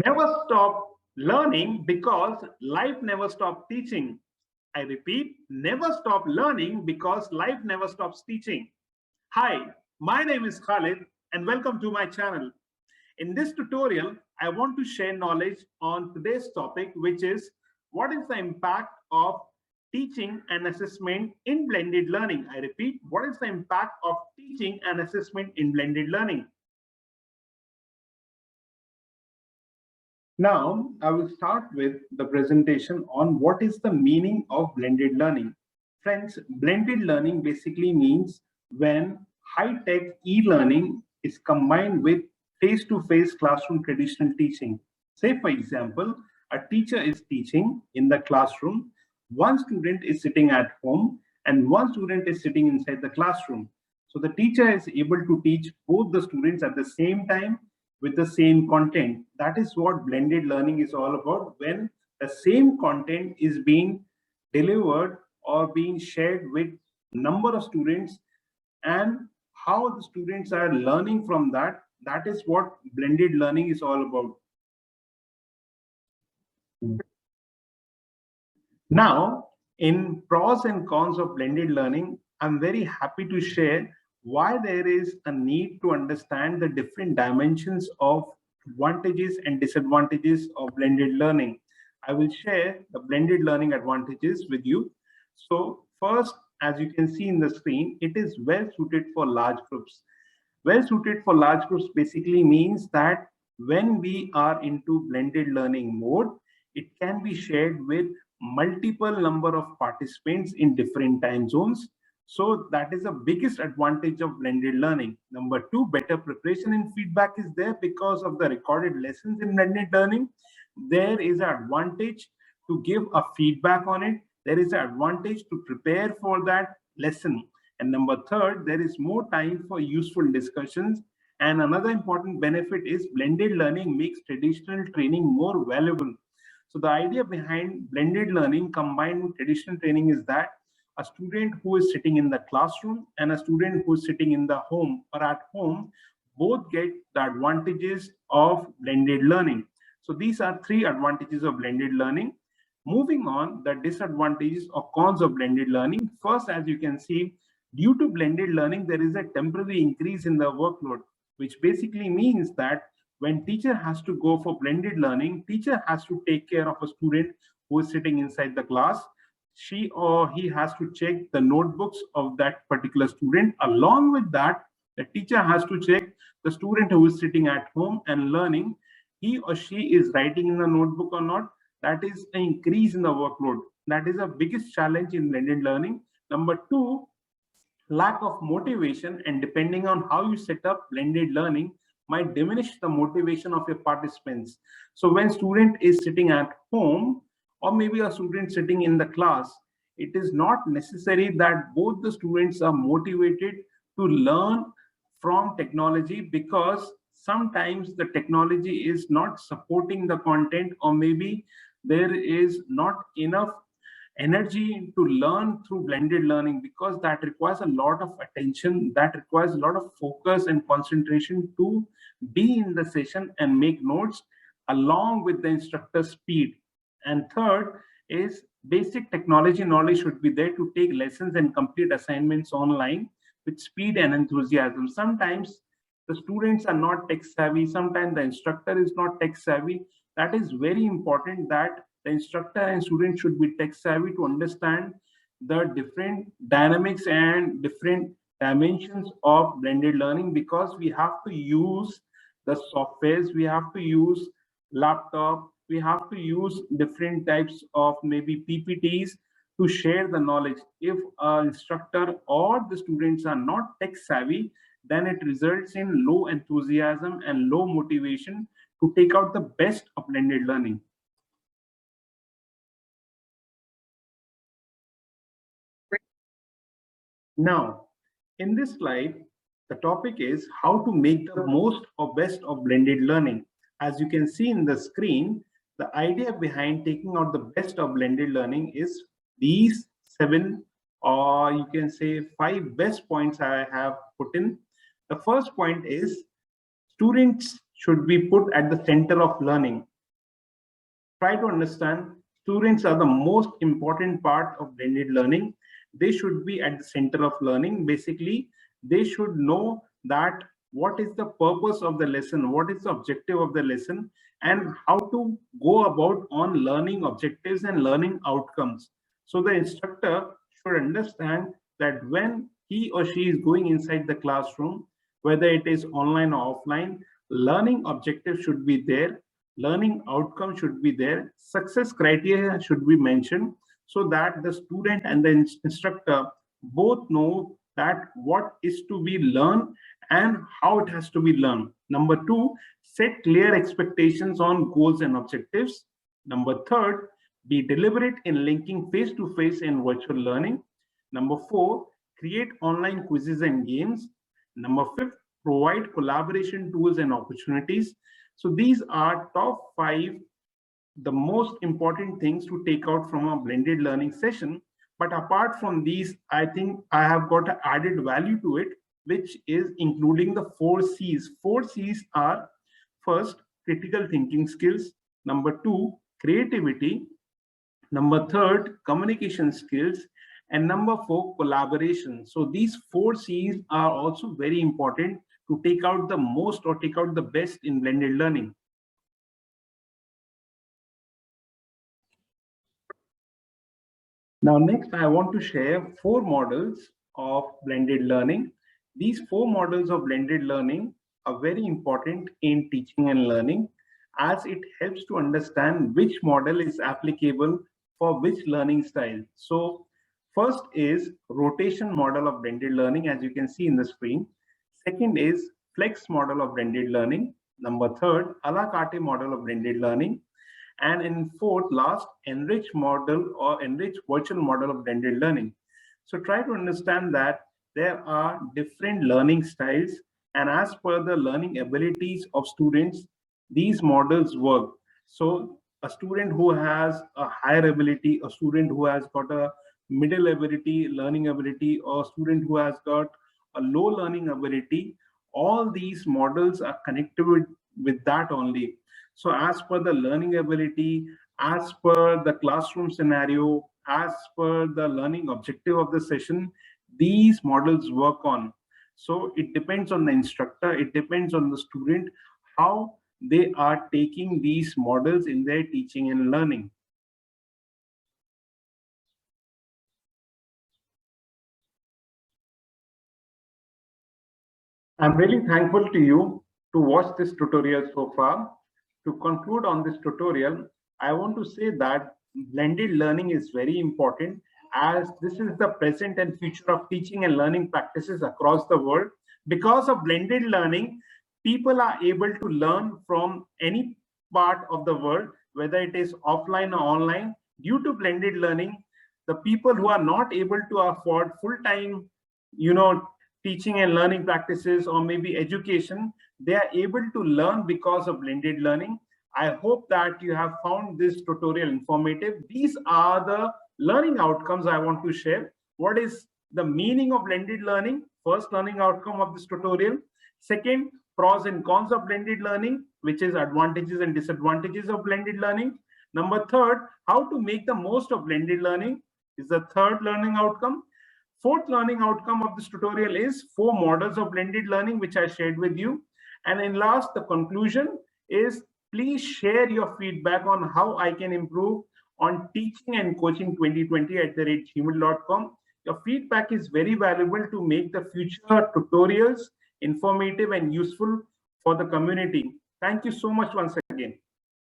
Never stop learning because life never stops teaching. I repeat, never stop learning because life never stops teaching. Hi, my name is Khalid and welcome to my channel. In this tutorial, I want to share knowledge on today's topic, which is what is the impact of teaching and assessment in blended learning. I repeat, what is the impact of teaching and assessment in blended learning? Now, I will start with the presentation on what is the meaning of blended learning. Friends, blended learning basically means when high-tech e-learning is combined with face-to-face classroom traditional teaching. Say, for example, a teacher is teaching in the classroom, one student is sitting at home, and one student is sitting inside the classroom. So the teacher is able to teach both the students at the same time with the same content. That is what blended learning is all about, when the same content is being delivered or being shared with number of students, and how the students are learning from that. That is what blended learning is all about. Now, in pros and cons of blended learning, I'm very happy to share why there is a need to understand the different dimensions of advantages and disadvantages of blended learning. I will share the blended learning advantages with you. So first, as you can see in the screen, it is well suited for large groups. Well suited for large groups basically means that when we are into blended learning mode, it can be shared with multiple number of participants in different time zones. So that is the biggest advantage of blended learning. Number two, better preparation and feedback is there because of the recorded lessons in blended learning. There is an advantage to give a feedback on it. There is an advantage to prepare for that lesson. And number third, there is more time for useful discussions. And another important benefit is blended learning makes traditional training more valuable. So the idea behind blended learning combined with traditional training is that a student who is sitting in the classroom and a student who is sitting in the home or at home both get the advantages of blended learning. So these are three advantages of blended learning. Moving on, the disadvantages or cons of blended learning. First, as you can see, due to blended learning, there is a temporary increase in the workload, which basically means that when teacher has to go for blended learning, teacher has to take care of a student who is sitting inside the class. She or he has to check the notebooks of that particular student. Along with that, the teacher has to check the student who is sitting at home and learning, he or she is writing in the notebook or not. That is an increase in the workload. That is the biggest challenge in blended learning. Number two, lack of motivation, and depending on how you set up blended learning might diminish the motivation of your participants. So when student is sitting at home or maybe a student sitting in the class, it is not necessary that both the students are motivated to learn from technology, because sometimes the technology is not supporting the content, or maybe there is not enough energy to learn through blended learning, because that requires a lot of attention, that requires a lot of focus and concentration to be in the session and make notes along with the instructor's speed. And third is basic technology knowledge should be there to take lessons and complete assignments online with speed and enthusiasm. Sometimes the students are not tech savvy, sometimes the instructor is not tech savvy. That is very important that the instructor and student should be tech savvy to understand the different dynamics and different dimensions of blended learning, because we have to use the softwares, we have to use laptop, we have to use different types of maybe PPTs to share the knowledge. If an instructor or the students are not tech savvy, then it results in low enthusiasm and low motivation to take out the best of blended learning. Now, in this slide, the topic is how to make the most or best of blended learning. As you can see in the screen, the idea behind taking out the best of blended learning is these 7, or you can say 5 best points I have put in. The first point is students should be put at the center of learning. Try to understand students are the most important part of blended learning. They should be at the center of learning. Basically, they should know that what is the purpose of the lesson, what is the objective of the lesson, and how to go about on learning objectives and learning outcomes. So the instructor should understand that when he or she is going inside the classroom, whether it is online or offline, learning objective should be there, learning outcome should be there, success criteria should be mentioned, so that the student and the instructor both know that what is to be learned and how it has to be learned. Number two, set clear expectations on goals and objectives. Number third, be deliberate in linking face-to-face and virtual learning. Number four, create online quizzes and games. Number fifth, provide collaboration tools and opportunities. So these are top 5 the most important things to take out from a blended learning session. But apart from these, I think I have got an added value to it, which is including the 4 C's. 4 C's are: first, critical thinking skills; number 2, creativity; number 3, communication skills; and number 4, collaboration. So these 4 C's are also very important to take out the most or take out the best in blended learning. Now, next, I want to share 4 models of blended learning. These 4 models of blended learning are very important in teaching and learning, as it helps to understand which model is applicable for which learning style. So first is rotation model of blended learning, as you can see in the screen. Second is flex model of blended learning. Number 3rd, a la carte model of blended learning. And in 4th, last, enrich model or enrich virtual model of blended learning. So try to understand that there are different learning styles, and as per the learning abilities of students, these models work. So a student who has a higher ability, a student who has got a middle ability, learning ability, or a student who has got a low learning ability, all these models are connected with that only. So as per the learning ability, as per the classroom scenario, as per the learning objective of the session, these models work on. So it depends on the instructor, it depends on the student, how they are taking these models in their teaching and learning. I'm really thankful to you to watch this tutorial so far. To conclude on this tutorial, I want to say that blended learning is very important, as this is the present and future of teaching and learning practices across the world. Because of blended learning, people are able to learn from any part of the world, whether it is offline or online. Due to blended learning, the people who are not able to afford full-time, teaching and learning practices or maybe education, they are able to learn because of blended learning. I hope that you have found this tutorial informative. These are the learning outcomes I want to share. What is the meaning of blended learning? First learning outcome of this tutorial. Second, pros and cons of blended learning, which is advantages and disadvantages of blended learning. Number 3rd, how to make the most of blended learning is the 3rd learning outcome. 4th learning outcome of this tutorial is 4 models of blended learning, which I shared with you. And in last, the conclusion is, please share your feedback on how I can improve on teaching and coaching 2020@gmail.com. Your feedback is very valuable to make the future tutorials informative and useful for the community. Thank you so much once again.